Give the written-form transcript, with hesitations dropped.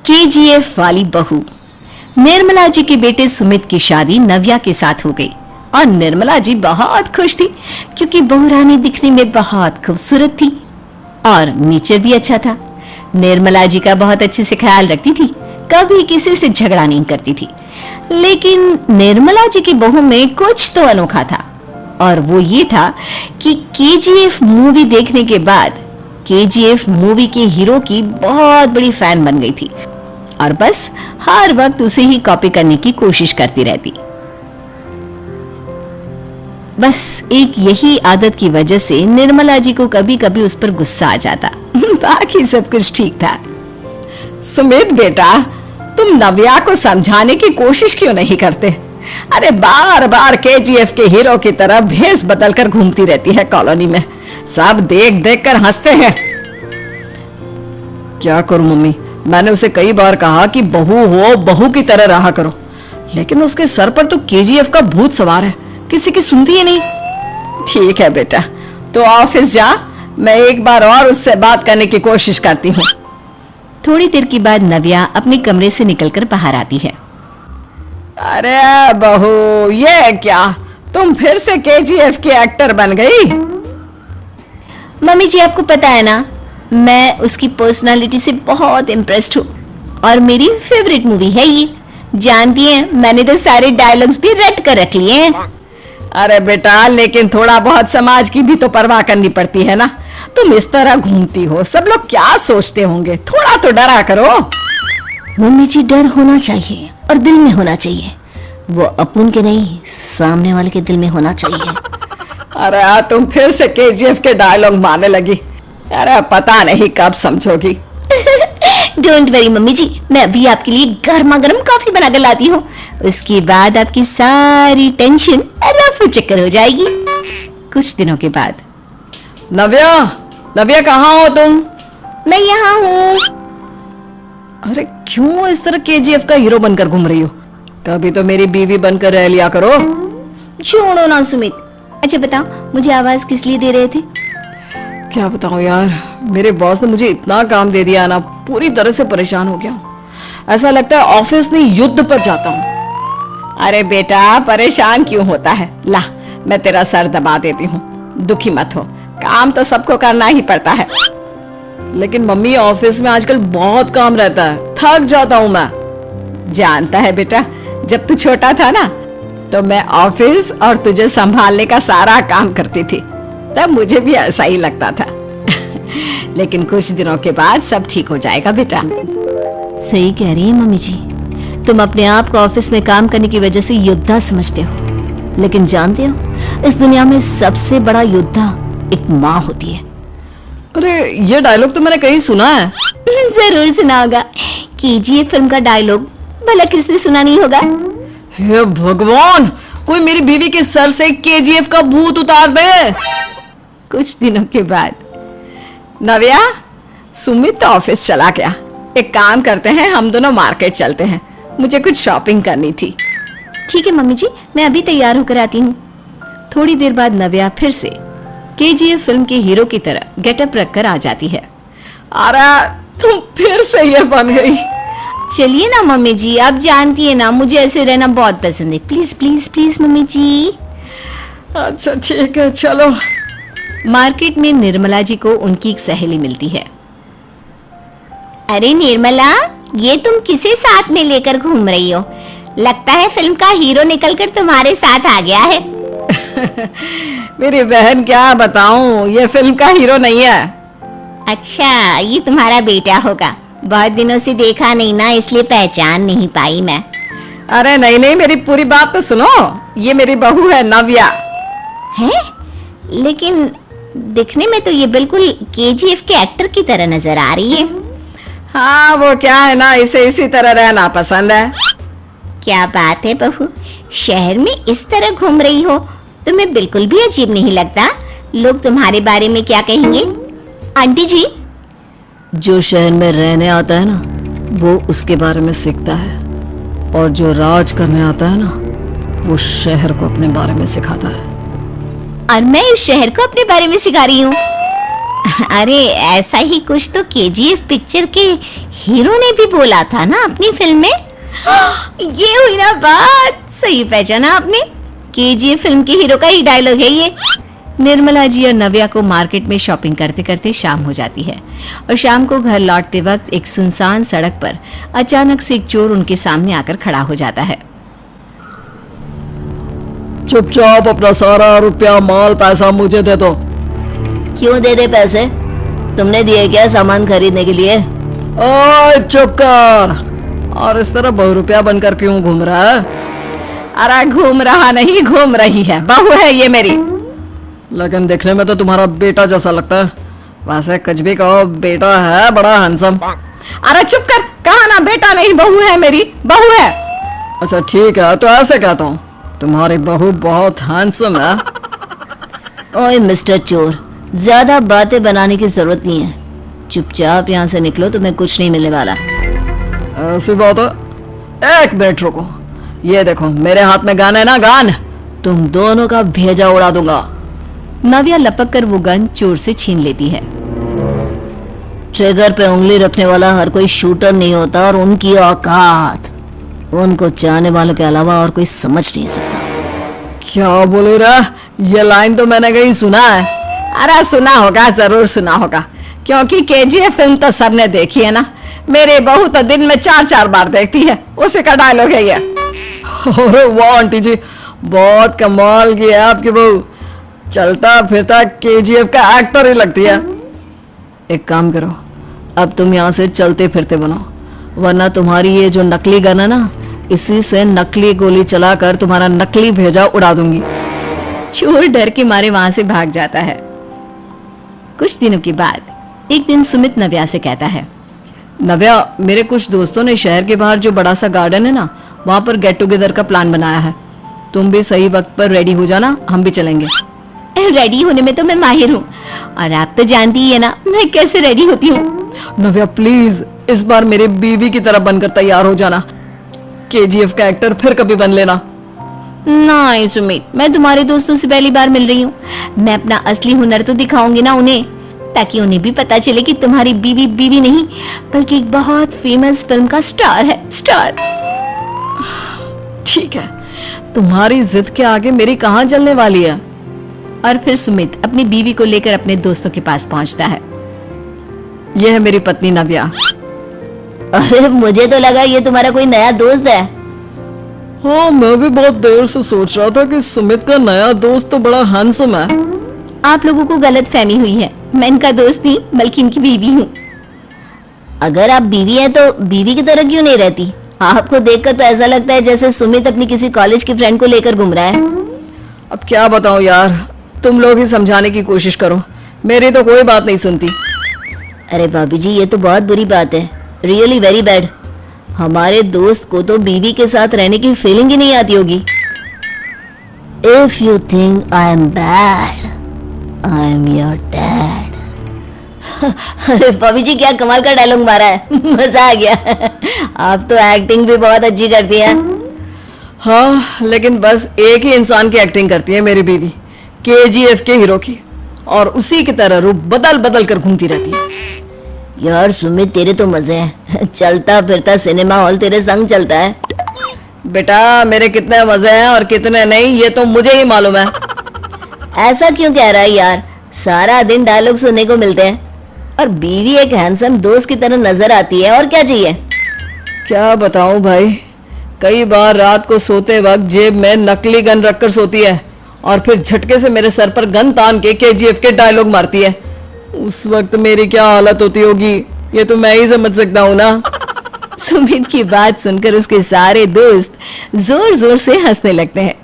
KGF वाली बहू। निर्मला जी के बेटे सुमित की शादी नव्या के साथ हो गई और निर्मला जी बहुत खुश थी क्योंकि बहू रानी दिखने में बहुत खूबसूरत थी और नेचर भी अच्छा था। निर्मला जी का बहुत अच्छे से ख्याल रखती थी, कभी किसी से झगड़ा नहीं करती थी। लेकिन निर्मला जी की बहू में कुछ तो अनोखा था और वो ये था कि केजीएफ मूवी देखने के बाद केजीएफ मूवी के हीरो की बहुत बड़ी फैन बन गई थी और बस हर वक्त उसे ही कॉपी करने की कोशिश करती रहती। बस एक यही आदत की वजह से निर्मला जी को कभी कभी उस पर गुस्सा आ जाता। बाकी सब कुछ ठीक था। सुमित बेटा, तुम नव्या को समझाने की कोशिश क्यों नहीं करते? अरे बार बार केजीएफ के हीरो की तरह भेष बदलकर घूमती रहती है कॉलोनी में, सब देख देख कर हंसते हैं। क्या करूं मम्मी, मैंने उसे कई बार कहा कि बहू हो, बहू की तरह रहा करो, लेकिन उसके सर पर तो केजीएफ का भूत सवार है, किसी की सुनती ही नहीं। ठीक है बेटा, तो ऑफिस जा, मैं एक बार और उससे बात करने की कोशिश करती हूँ। थोड़ी देर के बाद नव्या अपने कमरे से निकलकर बाहर आती है। अरे बहू, ये क्या, तुम फिर से केजीएफ की एक्टर बन गई? मम्मी जी, आपको पता है ना, मैं उसकी पर्सनालिटी से बहुत इम्प्रेस्ड हूँ और मेरी फेवरेट मूवी है ये। जानती हैं, मैंने तो सारे डायलॉग्स भी रट कर रख लिए हैं। अरे बेटा, लेकिन थोड़ा बहुत समाज की भी तो परवाह करनी पड़ती है ना। तुम इस तरह घूमती हो, सब लोग क्या सोचते होंगे, थोड़ा तो डरा करो। मम्मी जी, डर होना चाहिए और दिल में होना चाहिए, वो अपन के नहीं, सामने वाले के दिल में होना चाहिए। अरे तुम फिर से केजीएफ के डायलॉग मारने लगी। अरे पता नहीं कब समझोगी। डोंट वरी मम्मी जी, मैं अभी आपके लिए गर्मा गर्म कॉफी बनाकर लाती हूँ, उसके बाद आपकी सारी टेंशन रफू चक्कर हो जाएगी। कुछ दिनों के बाद। नव्या, नव्या कहाँ हो तुम? मैं यहाँ हूँ। अरे क्यों इस तरह केजीएफ का हीरो बनकर घूम रही हो? कभी तो मेरी बीवी बनकर रह लिया करो। छोड़ो ना सुमित। अच्छा बताओ, मुझे आवाज किस लिए दे रहे थे? क्या बताऊं यार, मेरे बॉस ने मुझे इतना काम दे दिया ना, पूरी तरह से परेशान हो गया हूं। ऐसा लगता है ऑफिस नहीं, युद्ध पर जाता हूं। अरे बेटा, परेशान क्यों होता है? ला, मैं तेरा सर दबा देती हूँ, दुखी मत हो, काम तो सबको करना ही पड़ता है। लेकिन मम्मी, ऑफिस में आजकल बहुत काम रहता है, थक जाता हूँ मैं। जानता है बेटा, जब तू छोटा था ना, तो मैं ऑफिस और तुझे संभालने का सारा काम करती थी, तब मुझे भी ऐसा ही लगता था। लेकिन कुछ दिनों के बाद सब ठीक हो जाएगा बेटा। सही कह रही है मम्मी जी, तुम अपने आप को ऑफिस में काम करने की वजह से योद्धा समझते हो, लेकिन जानते हो, इस दुनिया में सबसे बड़ा योद्धा एक माँ होती है। अरे ये डायलॉग तो मैंने कहीं सुना है। जरूर सुना होगा, केजीएफ फिल्म का डायलॉग, भला किसने सुना नहीं होगा? हे भगवान, कोई मेरी बीवी के सर से केजीएफ का भूत उतार दे। कुछ दिनों के बाद। नव्या, सुमित तो ऑफिस चला गया, एक काम करते हैं, हम दोनों मार्केट चलते हैं, मुझे कुछ शॉपिंग करनी थी। ठीक है मम्मी जी, मैं अभी तैयार होकर आती हूँ। थोड़ी देर बाद नव्या फिर से केजीएफ फिल्म के हीरो की तरह गेटअप रखकर आ जाती है। अरे तुम फिर से ये बन गई। चलिए ना मम्मी जी, आप जानती है ना, मुझे ऐसे रहना बहुत पसंद है। प्लीज प्लीज प्लीज मम्मी जी। अच्छा ठीक है, चलो। मार्केट में निर्मला जी को उनकी एक सहेली मिलती है। अरे निर्मला, ये तुम किसे साथ में लेकर घूम रही हो? लगता है फिल्म का हीरो निकलकर तुम्हारे साथ आ गया है। मेरी बहन, क्या बताऊं, ये फिल्म का हीरो नहीं है। अच्छा, ये तुम्हारा बेटा होगा, बहुत दिनों से देखा नहीं ना, इसलिए पहचान नहीं पाई मैं। अरे नहीं नहीं, मेरी पूरी बात तो सुनो, ये मेरी बहू है नव्या। है? लेकिन दिखने में तो ये बिल्कुल केजीएफ के एक्टर की तरह नजर आ रही है। हाँ, वो क्या है ना, इसे इसी तरह रहना पसंद है। क्या बात है बहू, शहर में इस तरह घूम रही हो, तुम्हें बिल्कुल भी अजीब नहीं लगता? लोग तुम्हारे बारे में क्या कहेंगे? आंटी जी, जो शहर में रहने आता है ना, वो उसके बारे में सीखता है, और जो राज करने आता है ना, वो शहर को अपने बारे में सिखाता है। और मैं इस शहर को अपने बारे में सिखा रही हूँ। अरे ऐसा ही कुछ तो केजीएफ पिक्चर के हीरो ने भी बोला था ना अपनी फिल्म में। ये हुई ना बात, सही पहचाना आपने। केजीएफ फिल्म के हीरो का ही डायलॉग है ये। निर्मला जी और नव्या को मार्केट में शॉपिंग करते करते शाम हो जाती है और शाम को घर लौटते वक्त एक सुनसान सड़क पर अचानक से एक चोर उनके सामने आकर खड़ा हो जाता है। चुपचाप अपना सारा रुपया माल पैसा मुझे दे दो। क्यों दे दे पैसे? तुमने दिए क्या सामान खरीदने के लिए? ओए चुप कर। और इस तरह बहुरुपया बनकर क्यों घूम रहा है? अरे घूम रहा नहीं, घूम रही है, बहू है ये मेरी। लेकिन देखने में तो तुम्हारा बेटा जैसा लगता है। वैसे कुछ भी कहो, बेटा है बड़ा हैंडसम। अरे चुप कर, कहा ना बेटा नहीं बहू है मेरी, बहू है। अच्छा ठीक है, तो ऐसे कहता हूँ, तुम्हारी बहू बहुत हैंडसम है। ओए मिस्टर चोर, ज्यादा बातें बनाने की जरूरत नहीं है। चुपचाप यहाँ से निकलो, तुम्हें कुछ नहीं मिलने वाला। ऐसी बात है। एक मिनट रुको, ये देखो मेरे हाथ में गन है ना, गन। तुम दोनों का भेजा उड़ा दूंगा। नव्या लपक कर वो गन चोर से छीन लेती है। ट्रिगर पे उंगली रखने वाला हर कोई शूटर नहीं होता और उनकी औकात उनको चाहने वालों के अलावा और कोई समझ नहीं सकता। क्या बोल रहा? ये लाइन तो मैंने कहीं सुना है। अरे सुना होगा, जरूर सुना होगा, क्योंकि केजीएफ फिल्म तो सबने देखी है ना। मेरी बहू तो दिन में 4-4 बार देखती है, उसी का डायलॉग है ये। अरे वाह आंटी जी, बहुत कमाल की है आपकी बहू। चलता फिरता केजीएफ का एक्टर ही लगती है। एक काम करो, अब तुम यहाँ से चलते फिरते बनो, वरना तुम्हारी ये जो नकली गन है ना, इसी से नकली गोली चलाकर तुम्हारा नकली भेजा उड़ा दूंगी। चोर डर के मारे वहां से भाग जाता है। कुछ दिनों के बाद एक दिन सुमित नव्या से कहता है, नव्या, मेरे कुछ दोस्तों ने शहर के बाहर जो बड़ा सा गार्डन है ना, वहां पर गेट टुगेदर का प्लान बनाया है। तुम भी सही वक्त पर रेडी हो जाना, हम भी चलेंगे। रेडी होने में तो मैं माहिर हूँ, और आप तो जानती ही है ना मैं कैसे रेडी होती हूँ। नव्या प्लीज, इस बार मेरी बीवी की तरह बनकर तैयार हो जाना। केजीएफ का एक्टर फिर कभी बन लेना। नहीं सुमित, मैं तुम्हारे दोस्तों से पहली बार मिल रही हूँ। मैं अपना असली हुनर तो दिखाऊंगी ना उन्हें, ताकि उन्हें भी पता चले कि तुम्हारी बीवी बीवी नहीं बल्कि एक बहुत फेमस फिल्म का स्टार है, स्टार। ठीक है, तुम्हारी जिद के आगे मेरी कहाँ चलने वाली है। और फिर सुमित अपनी बीवी को लेकर अपने दोस्तों के पास पहुंचता है। यह है मेरी पत्नी नव्या। अरे मुझे तो लगा ये तुम्हारा कोई नया दोस्त है। हाँ, मैं भी बहुत देर से सोच रहा था कि सुमित का नया दोस्त तो बड़ा हैंडसम है। आप लोगों को गलत फहमी हुई है, मैं इनका दोस्त नहीं बल्कि इनकी बीवी हूँ। अगर आप बीवी हैं तो बीवी की तरह क्यों नहीं रहती? आपको देखकर तो ऐसा लगता है जैसे सुमित अपनी किसी कॉलेज की फ्रेंड को लेकर घूम रहा है। अब क्या बताऊं यार, तुम लोग ही समझाने की कोशिश करो, मेरी तो कोई बात नहीं सुनती। अरे भाभी जी, ये तो बहुत बुरी बात है, रियली वेरी बैड। हमारे दोस्त को तो बीवी के साथ रहने की फीलिंग ही नहीं आती होगी। If you think I am bad, I am your dad. अरे भाभी जी, क्या कमाल का डायलॉग मारा है, मजा आ गया। आप तो एक्टिंग भी बहुत अच्छी करती हैं। हाँ, लेकिन बस एक ही इंसान की एक्टिंग करती है मेरी बीवी, केजीएफ के हीरो की, और उसी की तरह रूप बदल बदल कर घूमती रहती है। यार सुमित, तेरे तो मजे हैं, चलता फिरता सिनेमा हॉल तेरे संग चलता है। बेटा, मेरे कितने मजे हैं और कितने नहीं ये तो मुझे ही मालूम है। ऐसा क्यों कह रहा है यार, सारा दिन डायलॉग सुनने को मिलते हैं और बीवी एक हैंडसम दोस्त की तरह नजर आती है, और क्या चाहिए। क्या बताऊं भाई, कई बार रात को सोते वक्त जेब में नकली गन रखकर सोती है और फिर झटके से मेरे सर पर गन तान के केजीएफ के डायलॉग मारती है। उस वक्त मेरी क्या हालत होती होगी ये तो मैं ही समझ सकता हूँ ना। सुमित की बात सुनकर उसके सारे दोस्त जोर जोर से हंसने लगते हैं।